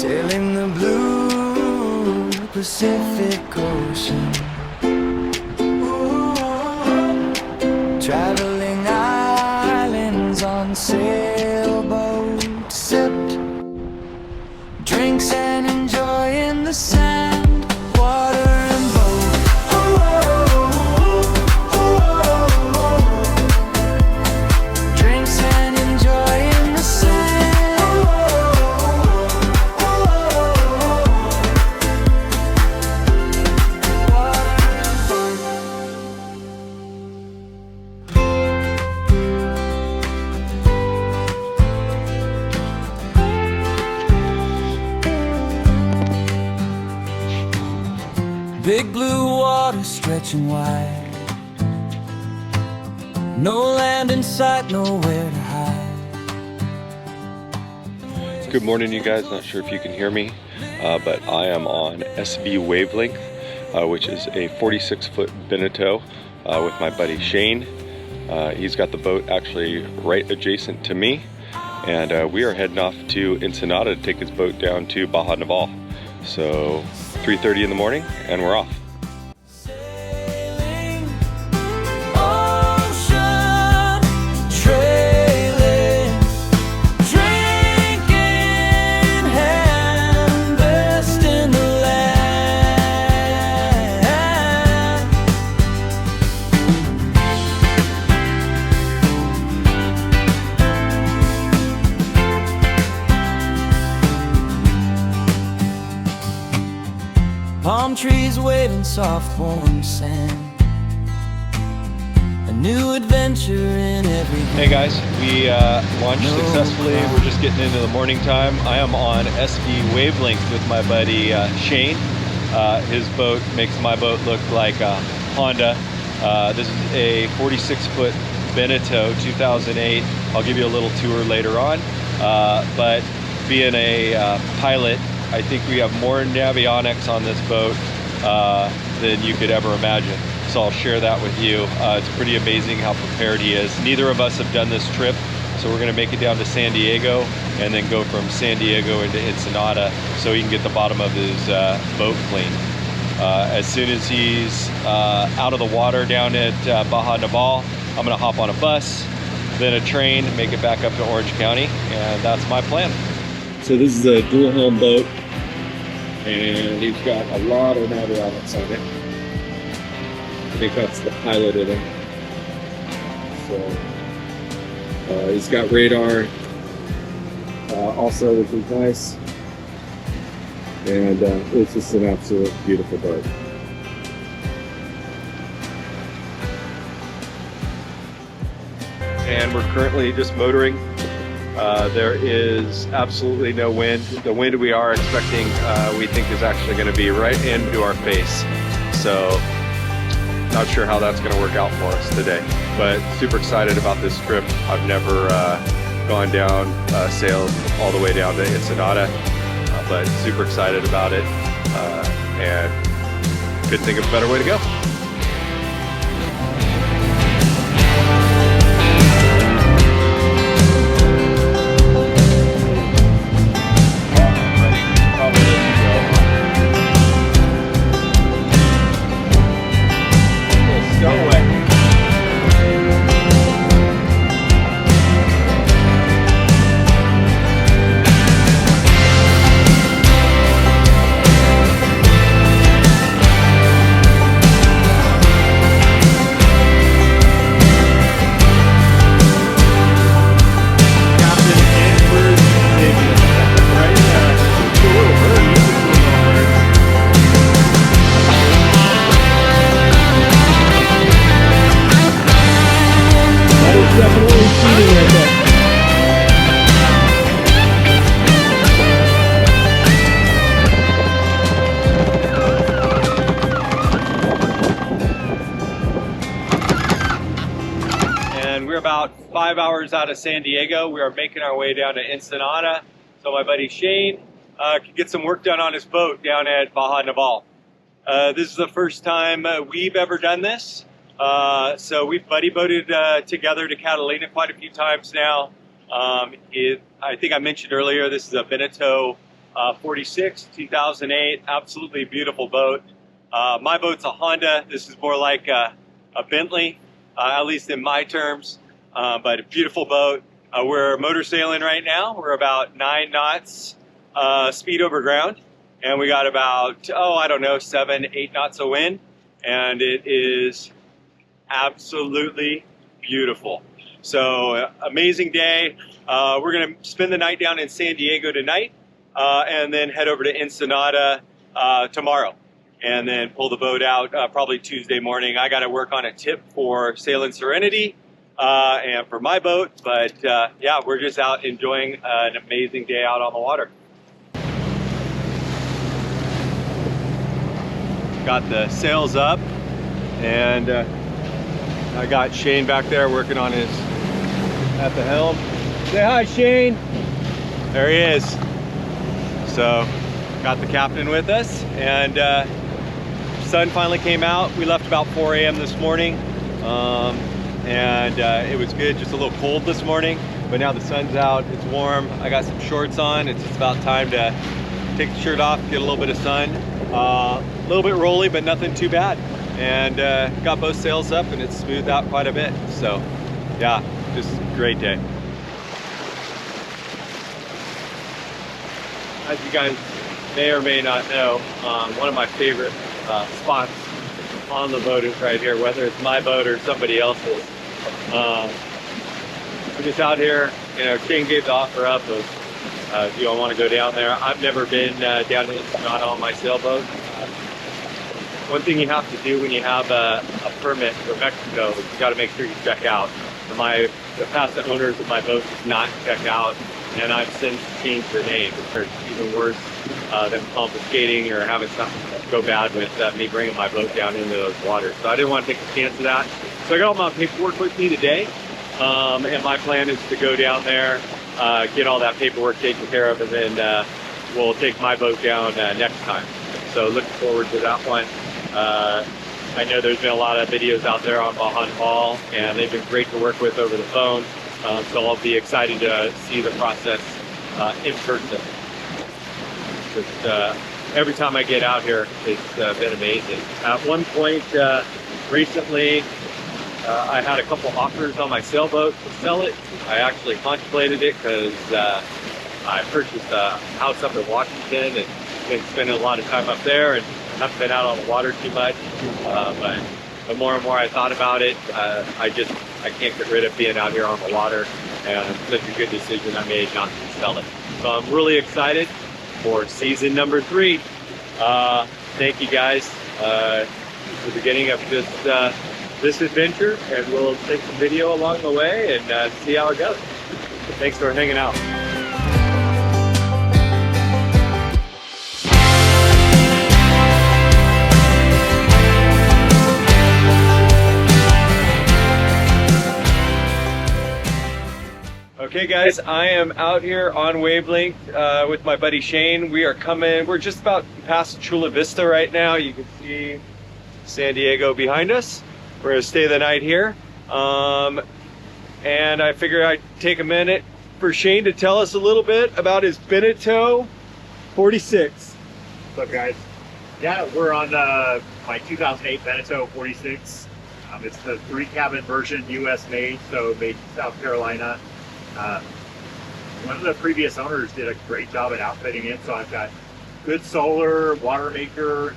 Sailing the blue Pacific Ocean, traveling islands on sailboat, sipped drinks and enjoying the sand, water and boat. Drinks and enjoying the sand, water and boat. Big blue water stretching wide, no land in sight, nowhere to hide. Good morning, you guys. Not sure if you can hear me, but I am on SV Wavelength, which is a 46-foot Beneteau with my buddy Shane. He's got the boat actually right adjacent to me, and we are heading off to Ensenada to take his boat down to Baja Naval. So 3:30 in the morning, and we're off. Sailing, ocean, trailing, drinking, hand best in the land. Palm trees waving soft warm sand, a new adventure in every hand. Hey guys, we launched successfully. We're just getting into the morning time. I am on SV Wavelength with my buddy Shane. His boat makes my boat look like a Honda. This is a 46-foot Beneteau 2008. I'll give you a little tour later on. But being a pilot, I think we have more navionics on this boat than you could ever imagine. So I'll share that with you. It's pretty amazing how prepared he is. Neither of us have done this trip, so we're gonna make it down to San Diego and then go from San Diego into Ensenada so he can get the bottom of his boat clean. As soon as he's out of the water down at Baja Naval, I'm gonna hop on a bus, then a train, make it back up to Orange County, and that's my plan. So this is a dual helm boat, and he's got a lot of navionics on it. I think that's the pilot in it. So he's got radar also, which is nice, and it's just an absolute beautiful boat. And we're currently just motoring. There is absolutely no wind. The wind we are expecting, we think is actually going to be right into our face. So not sure how that's going to work out for us today, but super excited about this trip. I've never gone down, sailed all the way down to Ensenada, but super excited about it, and couldn't think of a better way to go. We're about 5 hours out of San Diego. We are making our way down to Ensenada so my buddy Shane can get some work done on his boat down at Baja Naval. This is the first time we've ever done this. So we've buddy boated together to Catalina quite a few times now. I think I mentioned earlier, this is a Beneteau 46, 2008, absolutely beautiful boat. My boat's a Honda. This is more like a Bentley, at least in my terms, but a beautiful boat. We're motor sailing right now. We're about 9 knots speed over ground, and we got about, I don't know, 7, 8 knots of wind, and it is absolutely beautiful. So amazing day. We're gonna spend the night down in San Diego tonight, and then head over to Ensenada tomorrow, and then pull the boat out probably Tuesday morning. I got to work on a tip for Sea-Renity and for my boat, but yeah, we're just out enjoying an amazing day out on the water. Got the sails up, and I got Shane back there working on his at the helm. Say hi, Shane. There he is. So got the captain with us, and sun finally came out. We left about 4 a.m. this morning, and it was good, just a little cold this morning, but now the sun's out, it's warm. I got some shorts on. It's just about time to take the shirt off, get a little bit of sun. A little bit rolly, but nothing too bad. And got both sails up, and it's smoothed out quite a bit. So yeah, just a great day. As you guys may or may not know, one of my favorite spots on the boat is right here, whether it's my boat or somebody else's. We're just out here, you know, Shane gave the offer up of if you all want to go down there. I've never been down in Ensenada on my sailboat. One thing you have to do when you have a permit for Mexico is you got to make sure you check out. The past owners of my boat did not check out, and I've since changed their name. It's even worse than confiscating or having something go bad with me bringing my boat down into those waters. So I didn't want to take a chance of that. So I got all my paperwork with me today, and my plan is to go down there, get all that paperwork taken care of, and then we'll take my boat down next time. So looking forward to that one. I know there's been a lot of videos out there on Baja Hall, and they've been great to work with over the phone. So I'll be excited to see the process in person. Just, every time I get out here, it's been amazing. At one point recently, I had a couple offers on my sailboat to sell it. I actually contemplated it because I purchased a house up in Washington and been spending a lot of time up there and haven't been out on the water too much. But the more and more I thought about it, I can't get rid of being out here on the water, and it's such a good decision I made not to sell it. So I'm really excited for season number 3. Thank you guys for the beginning of this adventure, and we'll take some video along the way and see how it goes. Thanks for hanging out. Okay guys, I am out here on Wavelength with my buddy Shane. We're just about past Chula Vista right now. You can see San Diego behind us. We're gonna stay the night here. And I figured I'd take a minute for Shane to tell us a little bit about his Beneteau 46. What's up guys? Yeah, we're on my 2008 Beneteau 46. It's the 3-cabin version, US made, so made in South Carolina. One of the previous owners did a great job at outfitting it, so I've got good solar, water maker.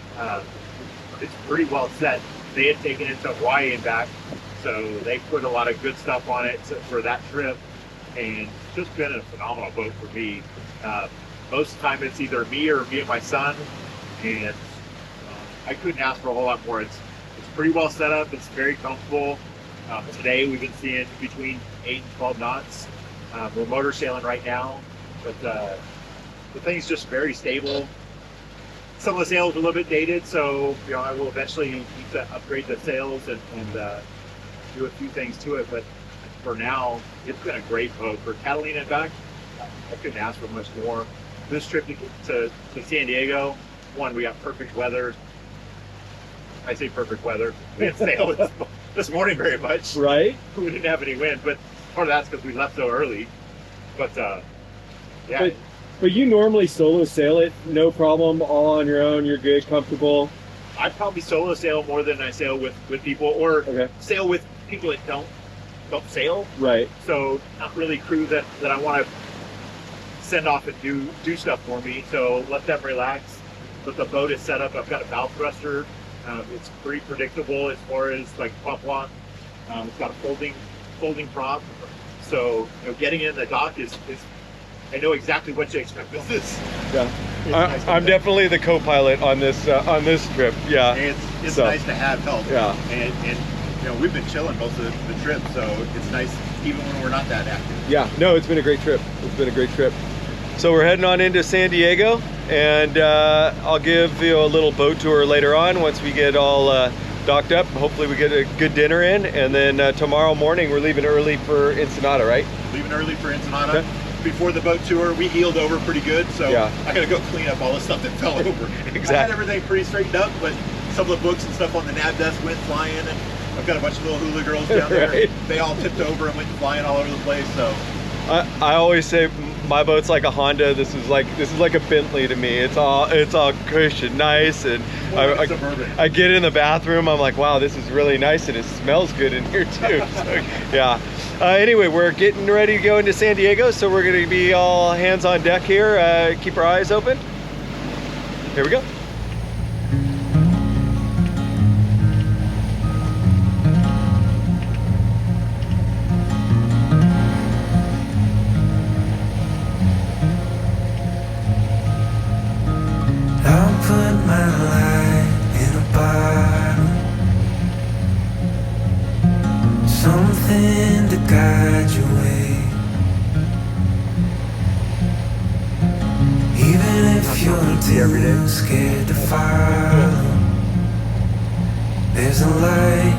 It's pretty well set. They had taken it to Hawaii and back, so they put a lot of good stuff on it for that trip, and it's just been a phenomenal boat for me. Most of the time it's either me or me and my son, and I couldn't ask for a whole lot more. It's pretty well set up, it's very comfortable. Today we've been seeing between 8 and 12 knots. We're motor sailing right now, but the thing's just very stable. Some of the sails are a little bit dated, so you know I will eventually need to upgrade the sails and do a few things to it. But for now, it's been a great boat. For Catalina and back, I couldn't ask for much more. This trip to San Diego, one, we got perfect weather. I say perfect weather. We didn't sail this morning very much. Right. We didn't have any wind, but part of that's because we left so early. But yeah. But you normally solo sail it, no problem, all on your own, you're good, comfortable? I probably solo sail more than I sail with people, or Okay. sail with people that don't sail. Right. So not really crew that I want to send off and do stuff for me. So let them relax. But the boat is set up. I've got a bow thruster. It's pretty predictable as far as like prop lock. It's got a folding prop. So getting in the dock is I know exactly what to expect with this. Yeah, I'm definitely the co-pilot on this trip. Yeah, And it's So, nice to have help. yeah. And we've been chilling most of the trip, so it's nice even when we're not that active. Yeah, no, it's been a great trip. It's been a great trip. So we're heading on into San Diego, and I'll give you a little boat tour later on once we get all docked up. Hopefully we get a good dinner in, and then tomorrow morning we're leaving early for Ensenada, right? Leaving early for Ensenada. Before the boat tour, we heeled over pretty good, so Yeah. I gotta go clean up all the stuff that fell over. Exactly. I had everything pretty straightened up, but some of the books and stuff on the nav desk went flying, and I've got a bunch of little hula girls down there. Right. They all tipped over and went flying all over the place. So I always say my boat's like a Honda. This is like a Bentley to me. It's all cushioned, nice, and more like a Suburban. I get in the bathroom. I'm like, wow, this is really nice, and it smells good in here too. So, yeah. Anyway, we're getting ready to go into San Diego, so we're going to be all hands on deck here. Keep our eyes open. Here we go. I'll put my light in a bottle, something to guide your way. Even if you're too scared to follow, there's a light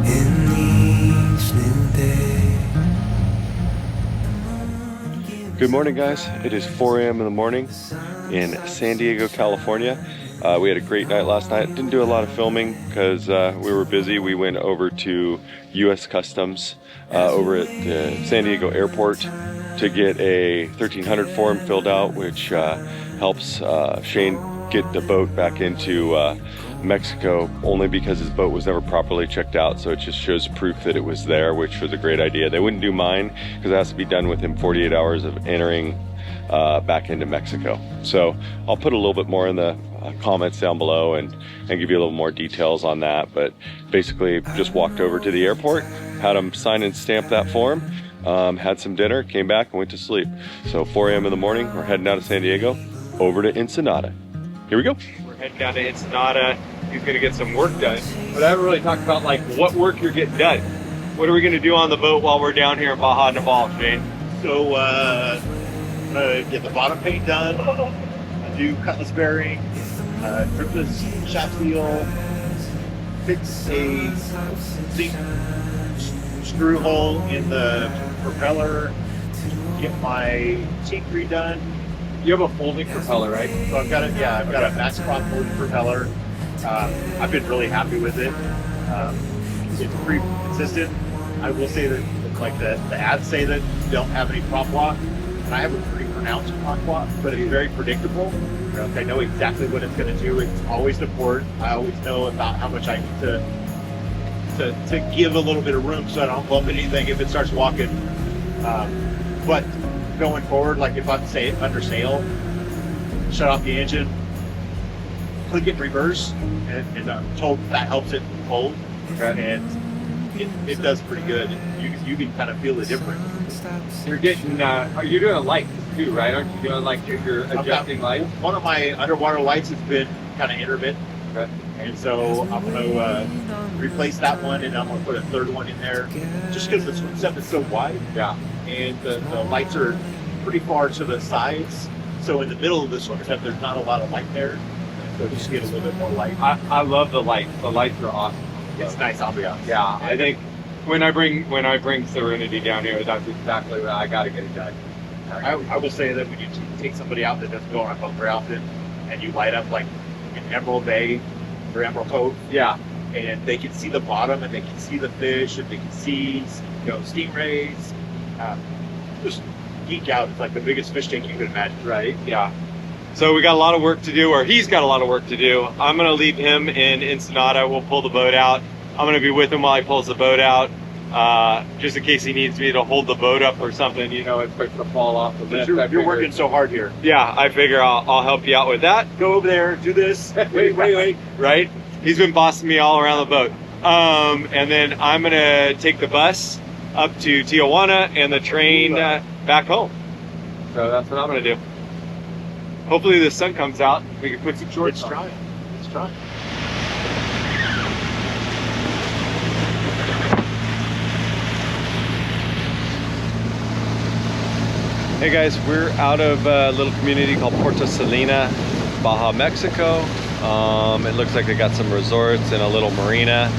in each new day. Good morning, guys. It is 4 a.m. in the morning in San Diego, California. We had a great night last night. Didn't do a lot of filming because we were busy. We went over to U.S. Customs over at the San Diego airport to get a 1300 form filled out, which helps Shane get the boat back into Mexico, only because his boat was never properly checked out, so it just shows proof that it was there, which was a great idea. They wouldn't do mine because it has to be done within 48 hours of entering back into Mexico. So I'll put a little bit more in the comments down below and give you a little more details on that, but basically just walked over to the airport, had them sign and stamp that form, had some dinner, came back and went to sleep. So 4 a.m. in the morning, we're heading out of San Diego over to Ensenada. Here we go. We're heading down to Ensenada. He's gonna get some work done, but I haven't really talked about like what work you're getting done. What are we gonna do on the boat while we're down here in Baja Naval, Shane? So get the bottom paint done, do cutlass bearing, trim this shaft seal, fix a zinc screw hole in the propeller, get my cheek redone. You have a folding propeller, right? So I've got a max prop folding propeller. I've been really happy with it. It's pretty consistent. I will say that like the ads say that you don't have any prop lock, and I have a pretty pronounced prop lock, but it's very predictable. I know exactly what it's going to do. It's always to port. I always know about how much I need to give a little bit of room so I don't bump anything if it starts walking. But going forward, like if I'm under sail, shut off the engine, click it in reverse, and I'm told that helps it hold, and it does pretty good. You can kind of feel the difference. You're getting, you're doing a light too, right? Aren't you doing like you're adjusting light? One of my underwater lights has been kind of intermittent, and so I'm going to replace that one, and I'm going to put a third one in there, just because the swim set is so wide. Yeah. And the lights are pretty far to the sides, so in the middle of the swim set, there's not a lot of light there. So just get a little bit more light. I love the lights. The lights are awesome. It's nice ambiance. Yeah, I think when I bring Sea-Renity down here, that's exactly what I got to get it done. I will say that when you take somebody out that doesn't go on a boat very often, and you light up like in Emerald Bay or Emerald Cove, yeah, and they can see the bottom and they can see the fish and they can see stingrays, just geek out. It's like the biggest fish tank you could imagine. Right, yeah. So we got a lot of work to do, or he's got a lot of work to do. I'm gonna leave him in Ensenada. We'll pull the boat out. I'm gonna be with him while he pulls the boat out, just in case he needs me to hold the boat up or something. You know, it's quick to fall off the lift. You're working so hard here. Yeah, I figure I'll help you out with that. Go over there, do this. Wait. Right? He's been bossing me all around the boat. And then I'm gonna take the bus up to Tijuana and the train back home. So that's what I'm gonna do. Hopefully the sun comes out. We can put some shorts on. Let's try. Hey guys, we're out of a little community called Puerto Salina, Baja, Mexico. It looks like they got some resorts and a little marina.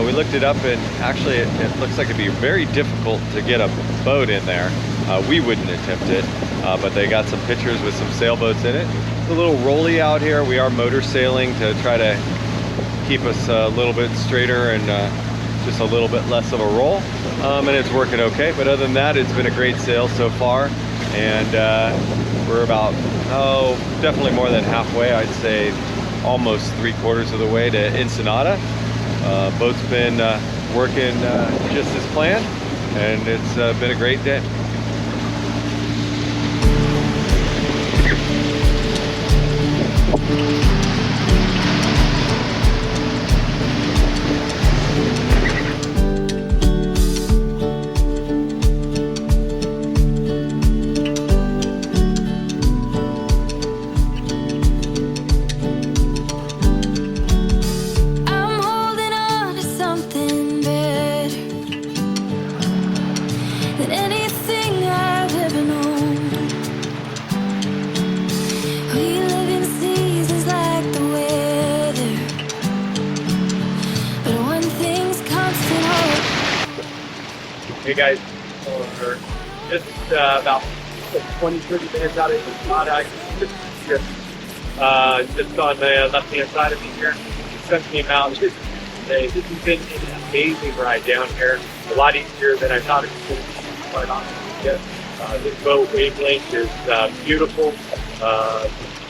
We looked it up, and actually it looks like it'd be very difficult to get a boat in there. We wouldn't attempt it, but they got some pictures with some sailboats in it. It's a little rolly out here. We are motor sailing to try to keep us a little bit straighter and just a little bit less of a roll. And it's working okay, but other than that, it's been a great sail so far. And we're about, definitely more than halfway. I'd say almost 3/4 of the way to Ensenada. Boat's been working just as planned, and it's been a great day. I'm holding on to something better than anything I've ever known. We live in seasons like the weather, but one thing's constant hope. Hey guys, we're just about 20-30 minutes out of Ensenada. Just on the left-hand side of me here. The sun came out. This has been an amazing ride down here. A lot easier than I thought it was going to be, quite honestly. This boat wavelength is beautiful.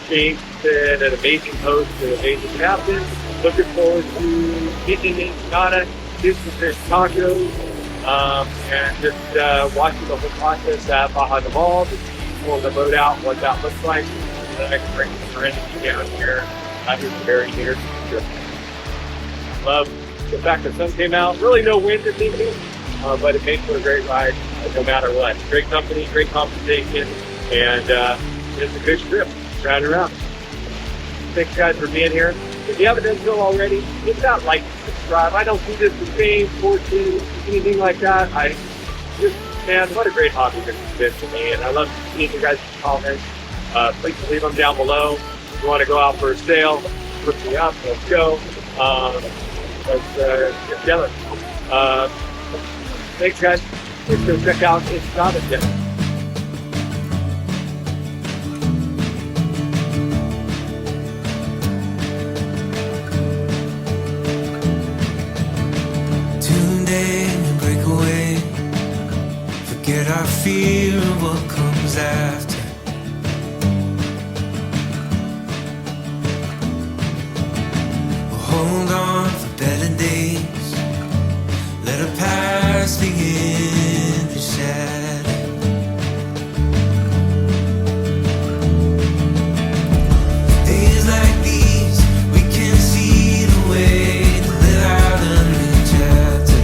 James been an amazing host, an amazing captain. Looking forward to getting in Ensenada, getting some fish tacos, and just watching the whole process at Baja Naval, pull the boat out, what that looks like. And then I can bring some Sea-Renity down here after the very near future. Love the fact that the sun came out. Really no wind this evening, but it made for a great ride no matter what. Great company, great compensation, and it's a good trip round and around. Thanks guys for being here. If you haven't done so already, hit that like and subscribe. I don't do this for fame, fortune, anything like that. Man, what a great hobby this has been for me, and I love seeing you guys' comments. Please leave them down below. If you want to go out for a sail, look me up, let's go. Let's get together. Thanks guys. Let's go check out Ensenada again. Tune in and break away. Forget our fear of what comes after. We'll hold on for better days. Let our past begin to shatter. Days like these, we can see the way to live out a new chapter.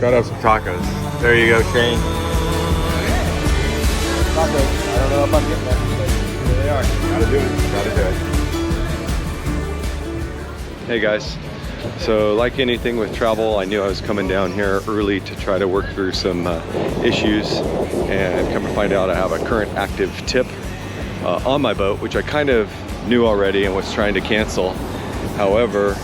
Gotta have some tacos. There you go, Shane. Tacos. I don't know if I'm getting that, but here they are. Gotta do it. Gotta do it. Hey guys. So like anything with travel, I knew I was coming down here early to try to work through some issues, and come to find out I have a current active tip on my boat, which I kind of knew already and was trying to cancel. However,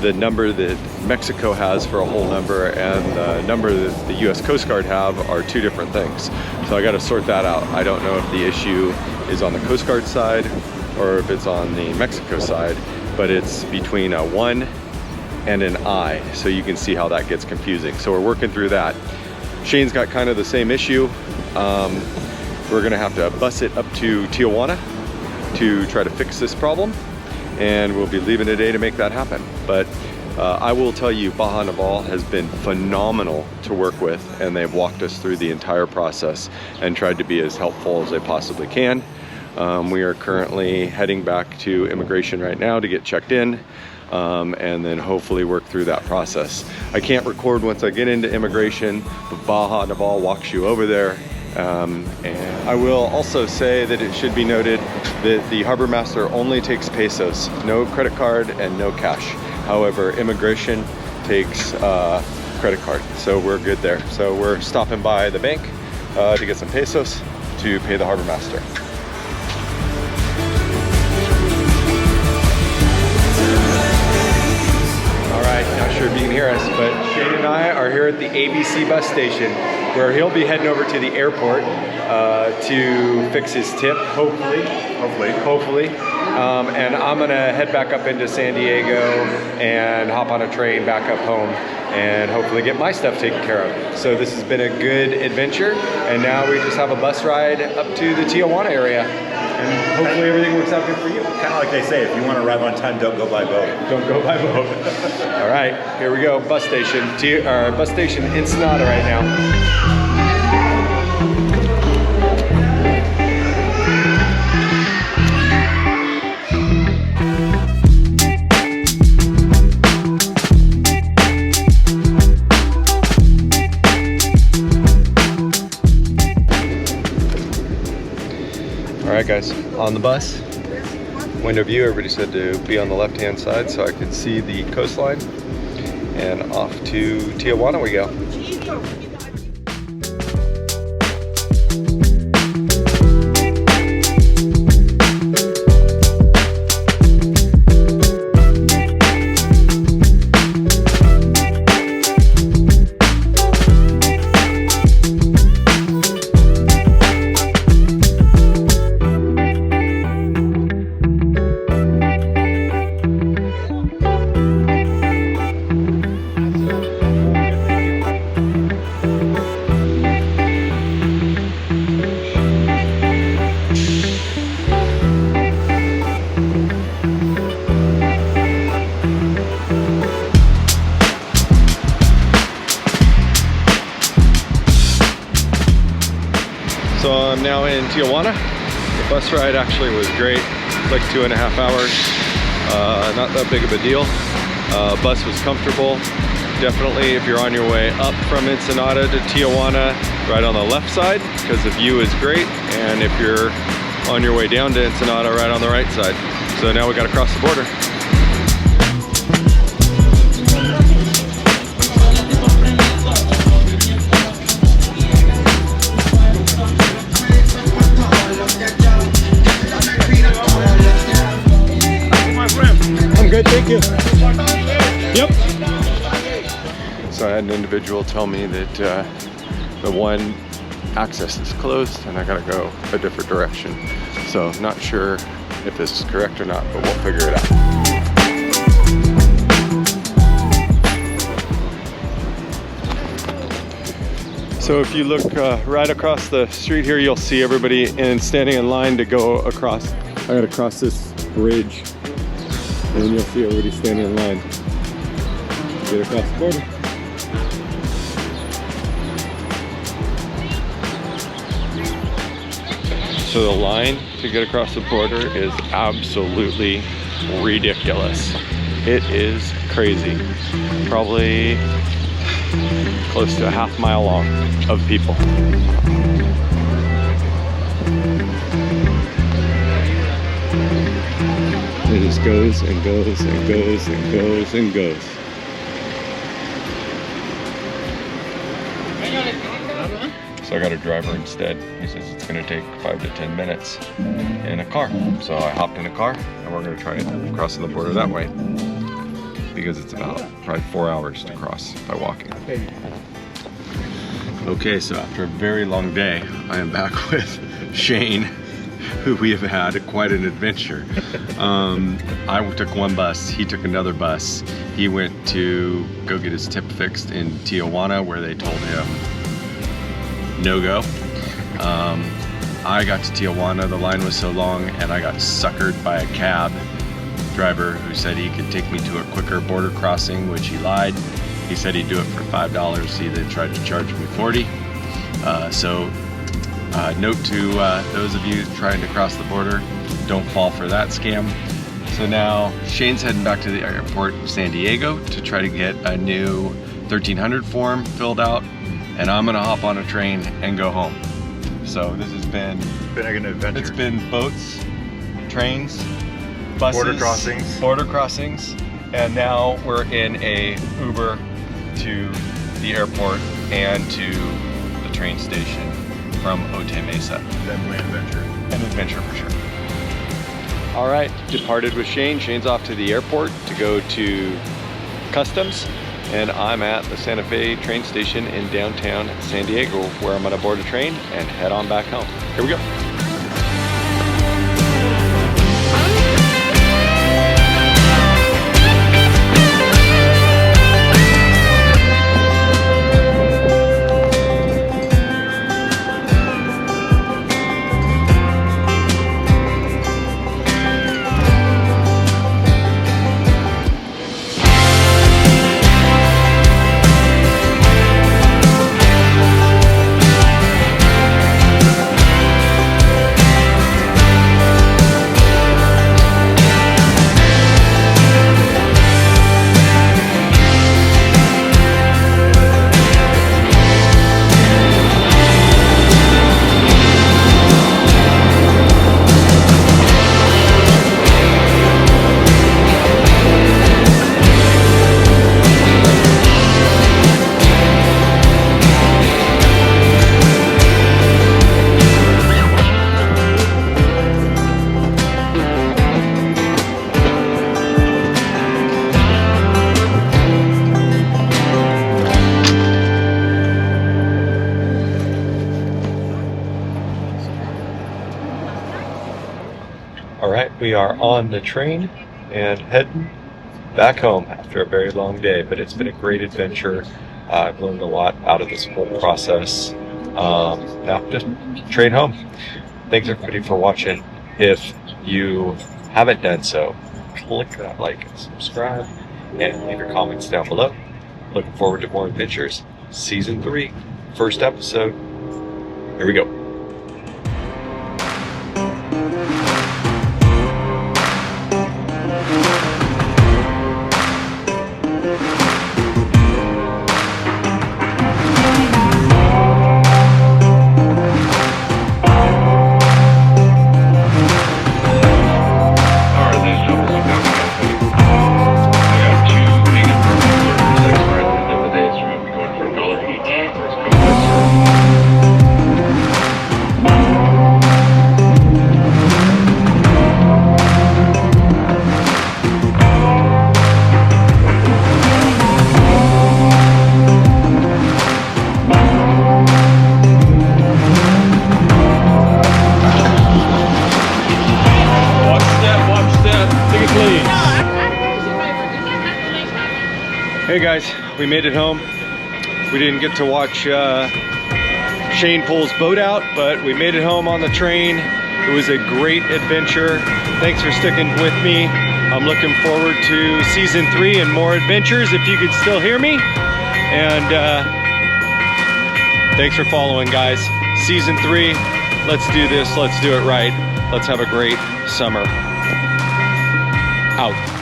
the number that Mexico has for a whole number and the number that the US Coast Guard have are two different things. So I got to sort that out. I don't know if the issue is on the Coast Guard side or if it's on the Mexico side, but it's between a 1 and an I, so you can see how that gets confusing. So we're working through that. Shane's got kind of the same issue. We're gonna have to bus it up to Tijuana to try to fix this problem, and we'll be leaving today to make that happen. But I will tell you, Baja Naval has been phenomenal to work with, and they've walked us through the entire process and tried to be as helpful as they possibly can. We are currently heading back to immigration right now to get checked in, and then hopefully work through that process. I can't record once I get into immigration, but Baja Naval walks you over there. And I will also say that it should be noted that the harbor master only takes pesos, no credit card and no cash. However, immigration takes credit card, so we're good there. So we're stopping by the bank to get some pesos to pay the harbor master. Not sure if you can hear us, but Shane and I are here at the ABC bus station, where he'll be heading over to the airport to fix his tip, hopefully. And I'm gonna head back up into San Diego and hop on a train back up home and hopefully get my stuff taken care of. So this has been a good adventure, and now we just have a bus ride up to the Tijuana area. And hopefully everything works out good for you. Kind of like they say, if you want to arrive on time, don't go by boat. Don't go by boat. All right, here we go. Bus station. Bus station Ensenada right now. All right, guys, on the bus. Window view, everybody said to be on the left-hand side so I could see the coastline. And off to Tijuana we go. So I'm now in Tijuana. The bus ride actually was great. It's like 2.5 hours. Not that big of a deal. Bus was comfortable. Definitely if you're on your way up from Ensenada to Tijuana, right on the left side, because the view is great. And if you're on your way down to Ensenada, right on the right side. So now we got to cross the border. Good, thank you. Yep. So I had an individual tell me that the one access is closed and I gotta go a different direction. So not sure if this is correct or not, but we'll figure it out. So if you look right across the street here, you'll see everybody standing in line to go across. I gotta cross this bridge. And then you'll see everybody standing in line to get across the border. So the line to get across the border is absolutely ridiculous. It is crazy. Probably close to a half mile long of people. It just goes and goes and goes and goes and goes. So I got a driver instead. He says it's gonna take 5 to 10 minutes in a car. So I hopped in a car and we're gonna try to cross the border that way, because it's about probably 4 hours to cross by walking. Okay, so after a very long day, I am back with Shane, who we have had quite an adventure. I took one bus, he took another bus. He went to go get his tip fixed in Tijuana, where they told him no go. I got to Tijuana, the line was so long, and I got suckered by a cab driver who said he could take me to a quicker border crossing, which he lied. He said he'd do it for $5. He then tried to charge me $40. Note to those of you trying to cross the border, don't fall for that scam. So now Shane's heading back to the airport in San Diego to try to get a new 1300 form filled out, and I'm gonna hop on a train and go home. So this has been an adventure. It's been boats, trains, buses, border crossings, and now we're in a Uber to the airport and to the train station from Otay Mesa. Definitely an adventure. An adventure for sure. All right, departed with Shane. Shane's off to the airport to go to customs, and I'm at the Santa Fe train station in downtown San Diego, where I'm gonna board a train and head on back home. Here we go. All right, we are on the train and heading back home after a very long day, but it's been a great adventure. I've learned a lot out of this whole process. Now just train home. Thanks everybody for watching. If you haven't done so, click that like and subscribe and leave your comments down below. Looking forward to more adventures. Season 3, first episode. Here we go. Hey guys, we made it home. We didn't get to watch Shane pull his boat out, but we made it home on the train. It was a great adventure. Thanks for sticking with me. I'm looking forward to season 3 and more adventures, if you could still hear me. And thanks for following, guys. Season 3, let's do this, let's do it right. Let's have a great summer. Out.